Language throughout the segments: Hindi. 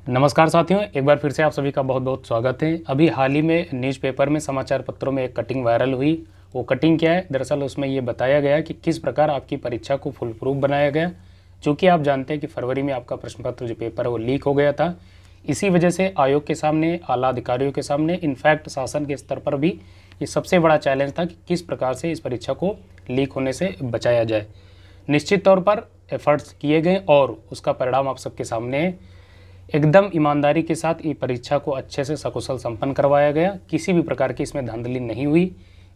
नमस्कार साथियों, एक बार फिर से आप सभी का बहुत बहुत स्वागत है। अभी हाल ही में न्यूज़पेपर में, समाचार पत्रों में एक कटिंग वायरल हुई। वो कटिंग क्या है? दरअसल उसमें ये बताया गया कि किस प्रकार आपकी परीक्षा को फुल प्रूफ बनाया गया। चूँकि आप जानते हैं कि फरवरी में आपका प्रश्न पत्र जो पेपर है वो लीक हो गया था। इसी वजह से आयोग के सामने, आला अधिकारियों के सामने, इनफैक्ट शासन के स्तर पर भी ये सबसे बड़ा चैलेंज था कि किस प्रकार से इस परीक्षा को लीक होने से बचाया जाए। निश्चित तौर पर एफर्ट्स किए गए और उसका परिणाम आप सबके सामने है। एकदम ईमानदारी के साथ ये परीक्षा को अच्छे से सकुशल संपन्न करवाया गया। किसी भी प्रकार की इसमें धांधली नहीं हुई।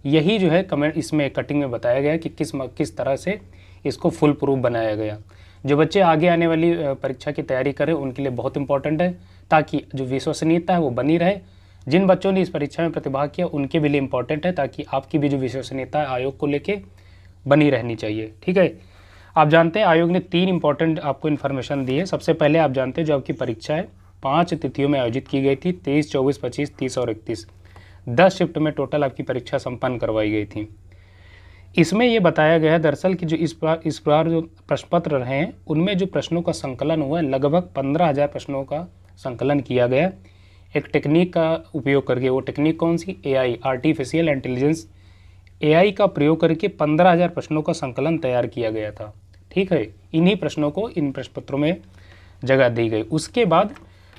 यही जो है कमेंट इसमें कटिंग में बताया गया कि किस तरह से इसको फुल प्रूफ बनाया गया। जो बच्चे आगे आने वाली परीक्षा की तैयारी करें उनके लिए बहुत इंपॉर्टेंट है, ताकि जो विश्वसनीयता है वो बनी रहे। जिन बच्चों ने इस परीक्षा में प्रतिभाग किया उनके भी लिए इंपॉर्टेंट है, ताकि आपकी भी जो विश्वसनीयता है आयोग को लेके बनी रहनी चाहिए। ठीक है, आप जानते हैं आयोग ने 3 इंपॉर्टेंट आपको इन्फॉर्मेशन दी है। सबसे पहले आप जानते हैं जो आपकी परीक्षा है 5 तिथियों में आयोजित की गई थी, 23, 24, 25, 30 और 31। 10 शिफ्ट में टोटल आपकी परीक्षा संपन्न करवाई गई थी। इसमें यह बताया गया है दरअसल कि जो इस बार जो प्रश्न पत्र रहे हैं उनमें जो प्रश्नों का संकलन हुआ है, लगभग 15,000 प्रश्नों का संकलन किया गया एक टेक्निक का उपयोग करके। वो टेक्निक कौन सी? AI, आर्टिफिशियल इंटेलिजेंस, AI का प्रयोग करके 15,000 प्रश्नों का संकलन तैयार किया गया था। ठीक है, इन्हीं प्रश्नों को इन प्रश्न पत्रों में जगह दी गई। उसके बाद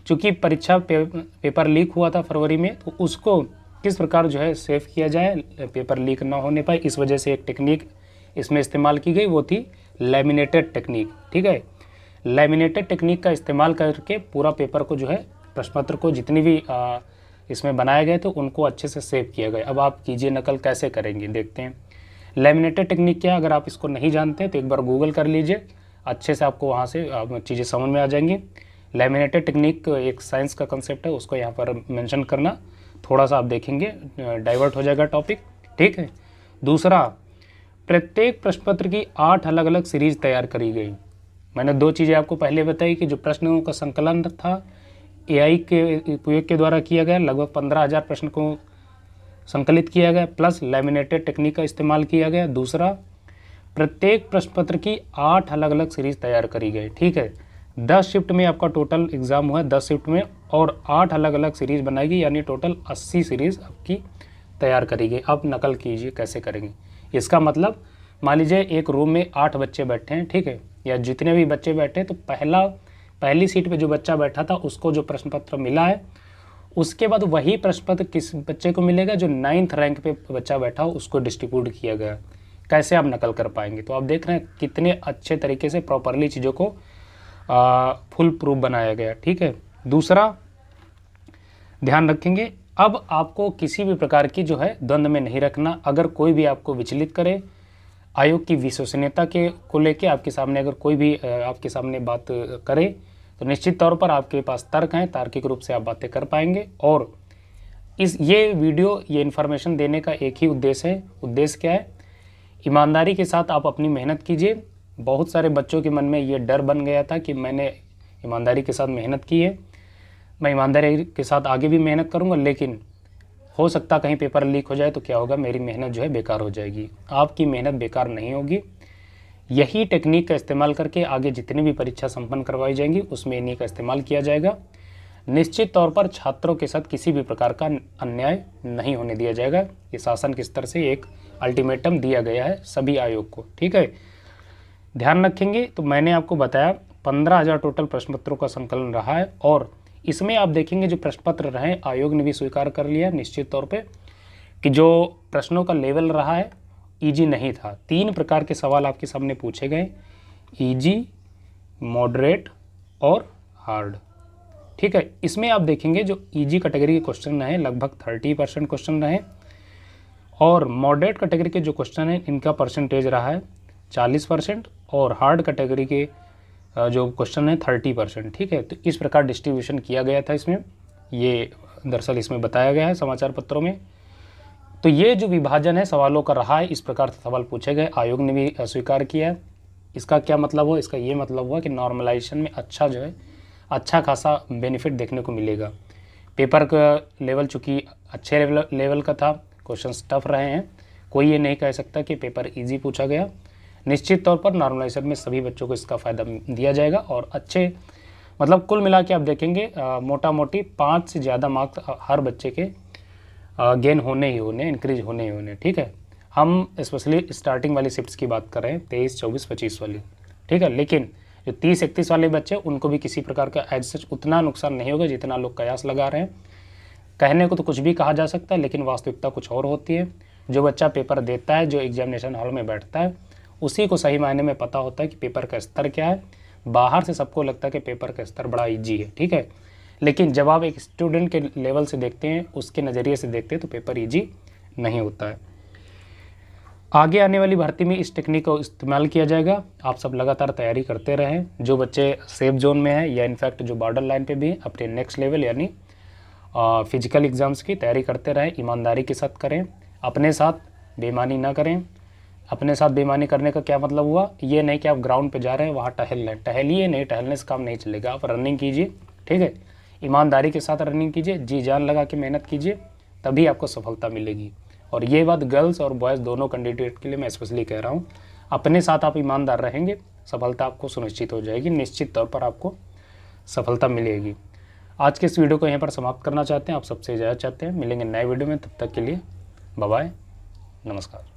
चूंकि परीक्षा पेपर लीक हुआ था फरवरी में, तो उसको किस प्रकार जो है सेव किया जाए, पेपर लीक ना होने पाए, इस वजह से एक टेक्निक इसमें इस्तेमाल की गई, वो थी लैमिनेटेड टेक्निक। ठीक है, लैमिनेटेड टेक्निक का इस्तेमाल करके पूरा पेपर को जो है, प्रश्न पत्र को जितनी भी इसमें बनाए गए तो उनको अच्छे से सेव किया गया। अब आप कीजिए नकल कैसे करेंगे, देखते हैं। लैमिनेटेड टेक्निक क्या, अगर आप इसको नहीं जानते तो एक बार गूगल कर लीजिए, अच्छे से आपको वहाँ से चीज़ें समझ में आ जाएंगी। लैमिनेटेड टेक्निक एक साइंस का कंसेप्ट है, उसको यहाँ पर मेंशन करना, थोड़ा सा आप देखेंगे डाइवर्ट हो जाएगा टॉपिक। ठीक है, दूसरा, प्रत्येक प्रश्न पत्र की 8 अलग अलग सीरीज तैयार करी गई। मैंने 2 चीज़ें आपको पहले बताई कि जो प्रश्नों का संकलन था AI के उपयोग के द्वारा किया गया, लगभग 15,000 प्रश्न को संकलित किया गया, प्लस लैमिनेटेड टेक्निक का इस्तेमाल किया गया। दूसरा, प्रत्येक प्रश्न पत्र की 8 अलग अलग सीरीज तैयार करी गई। ठीक है, 10 शिफ्ट में आपका टोटल एग्जाम हुआ है, 10 शिफ्ट में, और 8 अलग अलग सीरीज बनाई गई, यानी टोटल 80 सीरीज आपकी तैयार करी गई। अब नकल कीजिए कैसे करेंगे। इसका मतलब मान लीजिए एक रूम में 8 बच्चे बैठे हैं, ठीक है, या जितने भी बच्चे बैठे हैं, तो पहली सीट पे जो बच्चा बैठा था उसको जो प्रश्न पत्र मिला है, उसके बाद वही प्रश्न पत्र किस बच्चे को मिलेगा? जो 9th रैंक पे बच्चा बैठा हो उसको डिस्ट्रीब्यूट किया गया। कैसे आप नकल कर पाएंगे? तो आप देख रहे हैं कितने अच्छे तरीके से प्रॉपरली चीज़ों को फुल प्रूफ बनाया गया। ठीक है, दूसरा ध्यान रखेंगे, अब आपको किसी भी प्रकार की जो है द्वंद्व में नहीं रखना। अगर कोई भी आपको विचलित करे, आयोग की विश्वसनीयता के को लेके आपके सामने अगर कोई भी आपके सामने बात करे, तो निश्चित तौर पर आपके पास तर्क हैं, तार्किक रूप से आप बातें कर पाएंगे। और ये वीडियो, ये इन्फॉर्मेशन देने का एक ही उद्देश्य है। उद्देश्य क्या है? ईमानदारी के साथ आप अपनी मेहनत कीजिए। बहुत सारे बच्चों के मन में ये डर बन गया था कि मैंने ईमानदारी के साथ मेहनत की है, मैं ईमानदारी के साथ आगे भी मेहनत करूँगा, लेकिन हो सकता कहीं पेपर लीक हो जाए तो क्या होगा, मेरी मेहनत जो है बेकार हो जाएगी। आपकी मेहनत बेकार नहीं होगी। यही टेक्निक का इस्तेमाल करके आगे जितनी भी परीक्षा संपन्न करवाई जाएंगी उसमें इन्हीं का इस्तेमाल किया जाएगा। निश्चित तौर पर छात्रों के साथ किसी भी प्रकार का अन्याय नहीं होने दिया जाएगा। ये शासन के स्तर से एक अल्टीमेटम दिया गया है सभी आयोग को। ठीक है, ध्यान रखेंगे। तो मैंने आपको बताया 15,000 टोटल प्रश्न पत्रों का संकलन रहा है, और इसमें आप देखेंगे जो प्रश्न पत्र रहे, आयोग ने भी स्वीकार कर लिया निश्चित तौर पे कि जो प्रश्नों का लेवल रहा है इजी नहीं था। 3 प्रकार के सवाल आपके सामने पूछे गए, इजी, मॉडरेट और हार्ड। ठीक है, इसमें आप देखेंगे जो इजी कैटेगरी के क्वेश्चन रहे लगभग 30% क्वेश्चन रहे, और मॉडरेट कैटेगरी के जो क्वेश्चन हैं इनका परसेंटेज रहा है 40%, और हार्ड कैटेगरी के जो क्वेश्चन है 30%। ठीक है, तो इस प्रकार डिस्ट्रीब्यूशन किया गया था इसमें, ये दरअसल इसमें बताया गया है समाचार पत्रों में। तो ये जो विभाजन है सवालों का रहा है, इस प्रकार से सवाल पूछे गए, आयोग ने भी स्वीकार किया है। इसका क्या मतलब हुआ? इसका ये मतलब हुआ कि नॉर्मलाइजेशन में अच्छा जो है अच्छा खासा बेनिफिट देखने को मिलेगा। पेपर का लेवल चूँकि अच्छे लेवल का था, क्वेश्चन टफ रहे हैं, कोई ये नहीं कह सकता कि पेपर ईजी पूछा गया। निश्चित तौर पर नॉर्मलाइजेशन में सभी बच्चों को इसका फ़ायदा दिया जाएगा और अच्छे मतलब कुल मिला के आप देखेंगे मोटा मोटी 5 से ज़्यादा मार्क्स हर बच्चे के गेन होने ही होने, इंक्रीज होने ही होने। ठीक है, हम स्पेशली स्टार्टिंग वाली शिफ्ट्स की बात कर रहे हैं, 23, 24, 25 वाली। ठीक है, लेकिन जो 30, 31 वाले बच्चे उनको भी किसी प्रकार का एज सच उतना नुकसान नहीं होगा जितना लोग कयास लगा रहे हैं। कहने को तो कुछ भी कहा जा सकता है, लेकिन वास्तविकता कुछ और होती है। जो बच्चा पेपर देता है, जो एग्जामिनेशन हॉल में बैठता है, उसी को सही मायने में पता होता है कि पेपर का स्तर क्या है। बाहर से सबको लगता है कि पेपर का स्तर बड़ा ईजी है। ठीक है, लेकिन जब आप एक स्टूडेंट के लेवल से देखते हैं, उसके नज़रिए से देखते हैं, तो पेपर ईजी नहीं होता है। आगे आने वाली भर्ती में इस टेक्निक को इस्तेमाल किया जाएगा। आप सब लगातार तैयारी करते रहें। जो बच्चे सेफ जोन में हैं या इनफैक्ट जो बॉर्डर लाइन पे भी हैं, अपने नेक्स्ट लेवल यानी फिजिकल एग्ज़ाम्स की तैयारी करते रहें। ईमानदारी के साथ करें, अपने साथ बेईमानी ना करें। अपने साथ बेईमानी करने का क्या मतलब हुआ, ये नहीं कि आप ग्राउंड पे जा रहे हैं वहाँ टहल लें, टहलिए नहीं, टहलने से काम नहीं चलेगा। आप रनिंग कीजिए। ठीक है, ईमानदारी के साथ रनिंग कीजिए, जी जान लगा के मेहनत कीजिए, तभी आपको सफलता मिलेगी। और ये बात गर्ल्स और बॉयज़ दोनों कैंडिडेट के लिए मैं स्पेशली कह रहा हूँ। अपने साथ आप ईमानदार रहेंगे, सफलता आपको सुनिश्चित हो जाएगी, निश्चित तौर पर आपको सफलता मिलेगी। आज के इस वीडियो को यहाँ पर समाप्त करना चाहते हैं, आप सबसे इजाज़त चाहते हैं। मिलेंगे नए वीडियो में, तब तक के लिए बाय बाय, नमस्कार।